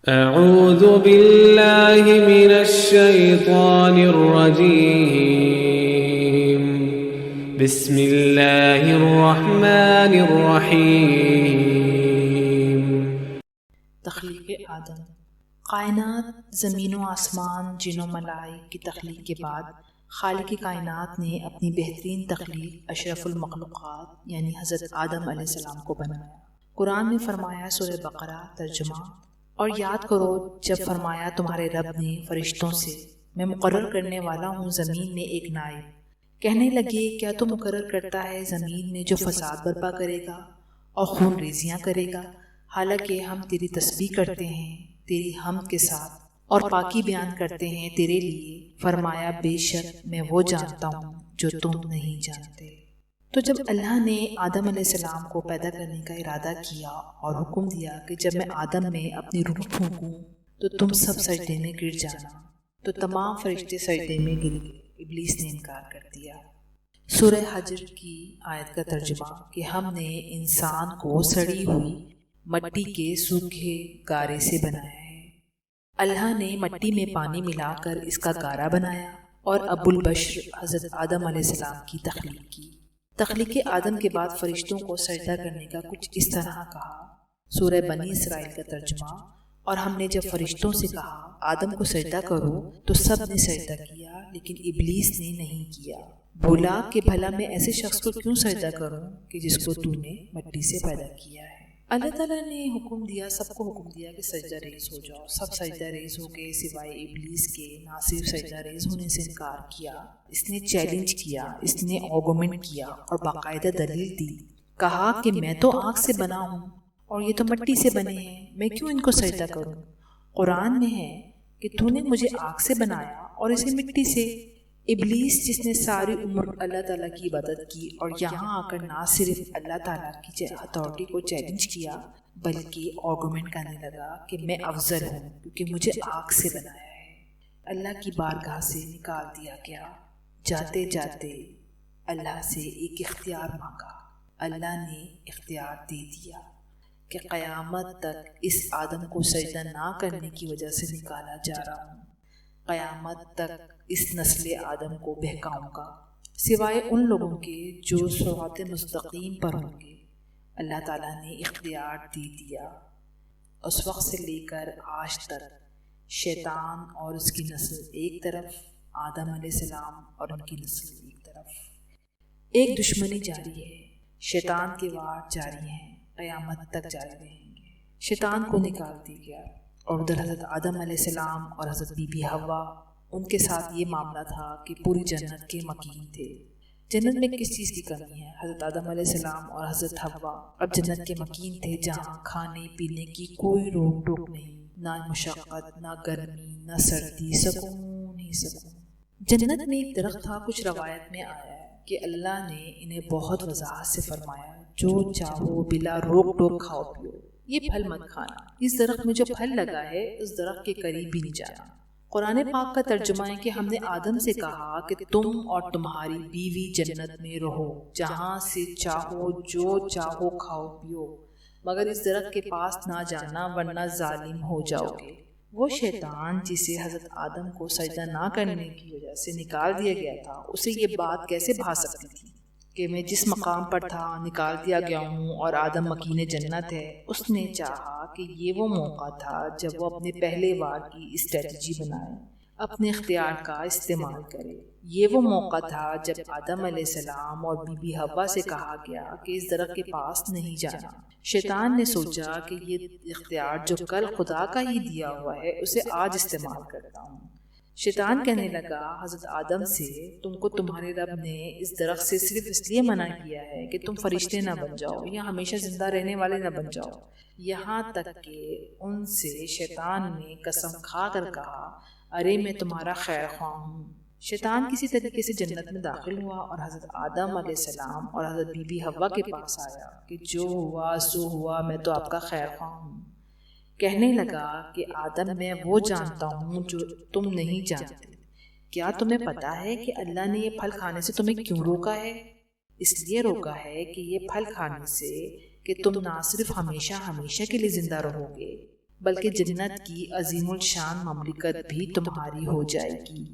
أعوذ بالله من الشيطان الرجيم بسم الله الرحمن الرحيم تخلیق آدم۔ کائنات، زمین و آسمان، جن و ملائک کی تخلیق کے بعد خالق کائنات نے اپنی بہترین تخلیق اشرف المخلوقات یعنی حضرت آدم علیہ السلام کو بنایا۔ قرآن میں فرمایا، سورہ بقرہ ترجمہ: اور یاد کرو جب فرمایا تمہارے رب نے فرشتوں سے، میں مقرر کرنے والا ہوں زمین میں ایک نائب۔ کہنے لگے، کیا تو مقرر کرتا ہے زمین میں جو فساد برپا کرے گا اور خون ریزیاں کرے گا، حالانکہ ہم تیری تسبیح کرتے ہیں تیری حمد کے ساتھ اور پاکی بیان کرتے ہیں تیرے لیے۔ فرمایا، بے شک میں وہ جانتا ہوں جو تم نہیں جانتے۔ تو جب اللہ نے آدم علیہ السلام کو پیدا کرنے کا ارادہ کیا اور حکم دیا کہ جب میں آدم میں اپنی روح پھونکوں تو تم سب سجدے میں گر جانا، تو تمام فرشتے سجدے میں گر گئے۔ ابلیس نے انکار کر دیا۔ سورہ حجر کی آیت کا ترجمہ کہ ہم نے انسان کو سڑی ہوئی مٹی کے سوکھے گارے سے بنایا ہے۔ اللہ نے مٹی میں پانی ملا کر اس کا گارا بنایا اور ابو البشر حضرت آدم علیہ السلام کی تخلیق کی۔ تخلیق آدم کے بعد فرشتوں کو سجدہ کرنے کا کچھ اس طرح کہا۔ سورہ بنی اسرائیل کا ترجمہ: اور ہم نے جب فرشتوں سے کہا آدم کو سجدہ کرو تو سب نے سجدہ کیا، لیکن ابلیس نے نہیں کیا۔ بولا کہ بھلا میں ایسے شخص کو کیوں سجدہ کروں کہ جس کو تو نے مٹی سے پیدا کیا ہے۔ اللہ تعالیٰ نے حکم دیا، سب کو حکم دیا کہ سجدہ ریز ہو جاؤ۔ سب سجدہ ریز ہو گئے سوائے ابلیس کے۔ نہ صرف سجدہ ریز ہونے سے انکار کیا، اس نے چیلنج کیا، اس نے آرگومنٹ کیا اور باقاعدہ دلیل دی۔ کہا کہ میں تو آگ سے بنا ہوں اور یہ تو مٹی سے بنے ہیں، میں کیوں ان کو سجدہ کروں؟ قرآن میں ہے کہ تو نے مجھے آگ سے بنایا اور اسے مٹی سے۔ ابلیس جس نے ساری عمر اللہ تعالیٰ کی عبادت کی اور یہاں آ کر نہ صرف اللہ تعالیٰ کی اتھارٹی کو چیلنج کیا بلکہ آرگومنٹ کرنے لگا کہ میں افضل ہوں کیونکہ مجھے آگ سے بنایا ہے، اللہ کی بارگاہ سے نکال دیا گیا۔ جاتے جاتے اللہ سے ایک اختیار مانگا، اللہ نے اختیار دے دیا کہ قیامت تک اس آدم کو سجدہ نہ کرنے کی وجہ سے نکالا جا رہا ہوں، قیامت تک اس نسل آدم کو بہکاؤں گا، سوائے ان لوگوں کے جو صراط مستقیم پر ہوں گے۔ اللہ تعالیٰ نے اختیار دے دیا۔ اس وقت سے لے کر آج تک شیطان اور اس کی نسل ایک طرف، آدم علیہ السلام اور ان کی نسل ایک طرف، ایک دشمنی جاری ہے، شیطان کے وار جاری ہیں، قیامت تک جاری رہیں گے۔ شیطان کو نکال دیا گیا اور ادھر حضرت آدم علیہ السلام اور حضرت بی بی حوا، ان کے ساتھ یہ معاملہ تھا کہ پوری جنت کے مکین تھے۔ جنت میں کس چیز کی کمی ہے؟ حضرت آدم علیہ السلام اور حضرت حوا اب جنت کے مکین تھے، جہاں کھانے پینے کی کوئی روک ٹوک نہیں، نہ مشقت، نہ گرمی، نہ سردی، سکون ہی سکون۔ جنت میں ایک درخت تھا، کچھ روایت میں آیا ہے کہ اللہ نے انہیں بہت وضاحت سے فرمایا، جو چاہو بلا روک ٹوک کھاؤ پیو، یہ پھل مت کھانا، اس درخت میں جو پھل لگا ہے اس درخت کے قریب بھی نہیں جانا۔ قرآن پاک کا ترجمہ ہے کہ ہم نے آدم سے کہا کہ تم اور تمہاری بیوی جنت میں رہو، جہاں سے چاہو جو چاہو کھاؤ پیو، مگر اس درخت کے پاس نہ جانا ورنہ ظالم ہو جاؤ گے۔ وہ شیطان جسے حضرت آدم کو سجدہ نہ کرنے کی وجہ سے نکال دیا گیا تھا، اسے یہ بات کیسے بھا سکتی تھی کہ میں جس مقام پر تھا نکال دیا گیا ہوں اور آدم مکین جنت ہے۔ اس نے چاہا کہ یہ وہ موقع تھا جب وہ اپنے پہلے وار کی اسٹریٹجی بنائے، اپنے اختیار کا استعمال کرے۔ یہ وہ موقع تھا جب آدم علیہ السلام اور بی بی حوا سے کہا گیا کہ اس درخت کے پاس نہیں جانا۔ شیطان نے سوچا کہ یہ اختیار جو کل خدا کا ہی دیا ہوا ہے اسے آج استعمال کرتا ہوں۔ شیطان کہنے لگا حضرت آدم سے، تم کو تمہارے رب نے اس درخت سے صرف اس لیے منع کیا ہے کہ تم فرشتے نہ بن جاؤ یا ہمیشہ زندہ رہنے والے نہ بن جاؤ۔ یہاں تک کہ ان سے شیطان نے قسم کھا کر کہا، ارے میں تمہارا خیر خواہ ہوں۔ شیطان کسی طریقے سے جنت میں داخل ہوا اور حضرت آدم علیہ السلام اور حضرت بی بی حوا کے پاس آیا کہ جو ہوا سو ہوا، میں تو آپ کا خیر خواہ ہوں۔ کہنے لگا کہ آدم میں وہ جانتا ہوں جو تم نہیں جانتے۔ کیا تمہیں پتا ہے کہ اللہ نے یہ پھل کھانے سے تمہیں کیوں روکا ہے؟ اس لیے روکا ہے کہ یہ پھل کھانے سے کہ تم نہ صرف ہمیشہ ہمیشہ کے لیے زندہ رہو گے بلکہ جنت کی عظیم الشان مملکت بھی تمہاری ہو جائے گی،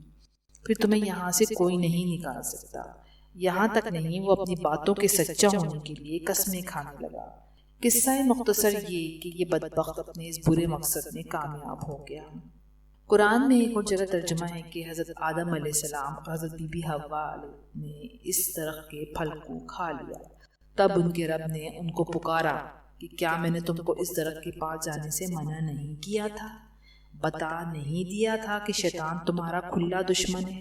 پھر تمہیں یہاں سے کوئی نہیں نکال سکتا۔ یہاں تک نہیں، وہ اپنی باتوں کے سچا ہونے کے لیے قسمیں کھانے لگا۔ قصہ مختصر یہ کہ یہ بدبخت اپنے اس برے مقصد میں کامیاب ہو گیا۔ قرآن میں ایک اور جگہ ترجمہ ہے کہ حضرت آدم علیہ السلام اور حضرت بی بی حوا نے اس درخت کے پھل کو کھا لیا، تب ان کے رب نے ان کو پکارا کہ کیا میں نے تم کو اس درخت کے پاس جانے سے منع نہیں کیا تھا؟ بتا نہیں دیا تھا کہ شیطان تمہارا کھلا دشمن ہے؟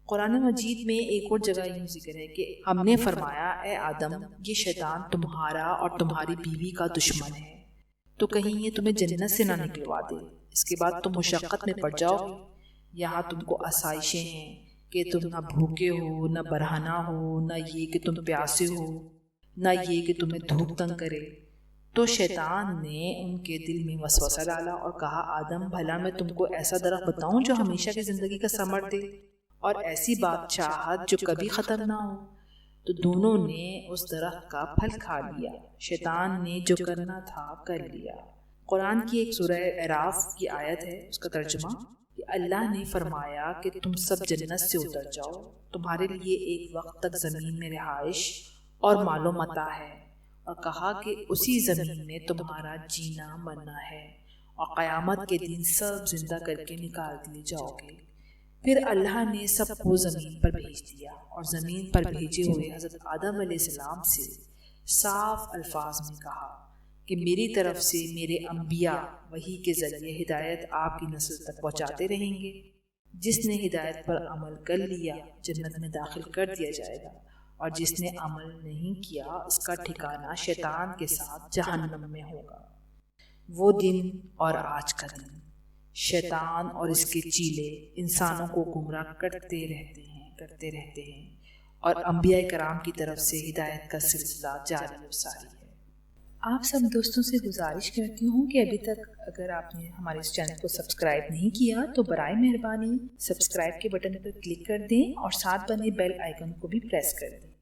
قرآن مجید میں ایک اور جگہ یوں ذکر ہے کہ ہم نے فرمایا اے آدم، یہ شیطان تمہارا اور تمہاری بیوی کا دشمن ہے، تو کہیں یہ تمہیں جنت سے نہ نکلوا دے، اس کے بعد تم مشقت میں پڑ جاؤ گے۔ یہاں تم کو آسائشیں ہیں کہ تم نہ بھوکے ہو، نہ برہنہ ہو، نہ یہ کہ تم پیاسے ہو، نہ یہ کہ تمہیں دھوپ تنگ کرے۔ تو شیطان نے ان کے دل میں وسوسہ ڈالا اور کہا آدم، بھلا میں تم کو ایسا درخت بتاؤں جو ہمیشہ کی زندگی کا ثمر دے اور ایسی بادشاہت جو کبھی ختم نہ ہو؟ تو دونوں نے اس درخت کا پھل کھا لیا۔ شیطان نے جو کرنا تھا کر لیا۔ قرآن کی ایک سورہ اعراف کی آیت ہے، اس کا ترجمہ کہ اللہ نے فرمایا کہ تم سب جنت سے اتر جاؤ، تمہارے لیے ایک وقت تک زمین میں رہائش اور مال و متاع ہے، اور کہا کہ اسی زمین میں تمہارا جینا مرنا ہے، اور قیامت کے دن سب زندہ کر کے نکال دیے جاؤ گے۔ پھر اللہ نے سب کو زمین پر بھیج دیا، اور زمین پر بھیجے ہوئے حضرت آدم علیہ السلام سے صاف الفاظ میں کہا کہ میری طرف سے میرے انبیاء وحی کے ذریعے ہدایت آپ کی نسل تک پہنچاتے رہیں گے۔ جس نے ہدایت پر عمل کر لیا جنت میں داخل کر دیا جائے گا، اور جس نے عمل نہیں کیا اس کا ٹھکانہ شیطان کے ساتھ جہنم میں ہوگا۔ وہ دن اور آج کا دن، شیطان اور اس کے چیلے انسانوں کو گمراہ کرتے رہتے ہیں اور انبیاء کرام کی طرف سے ہدایت کا سلسلہ جاری و ساری ہے۔ آپ سب دوستوں سے گزارش کرتی ہوں کہ ابھی تک اگر آپ نے ہمارے اس چینل کو سبسکرائب نہیں کیا تو برائے مہربانی سبسکرائب کے بٹن پر کلک کر دیں اور ساتھ بنے بیل آئیکن کو بھی پریس کر دیں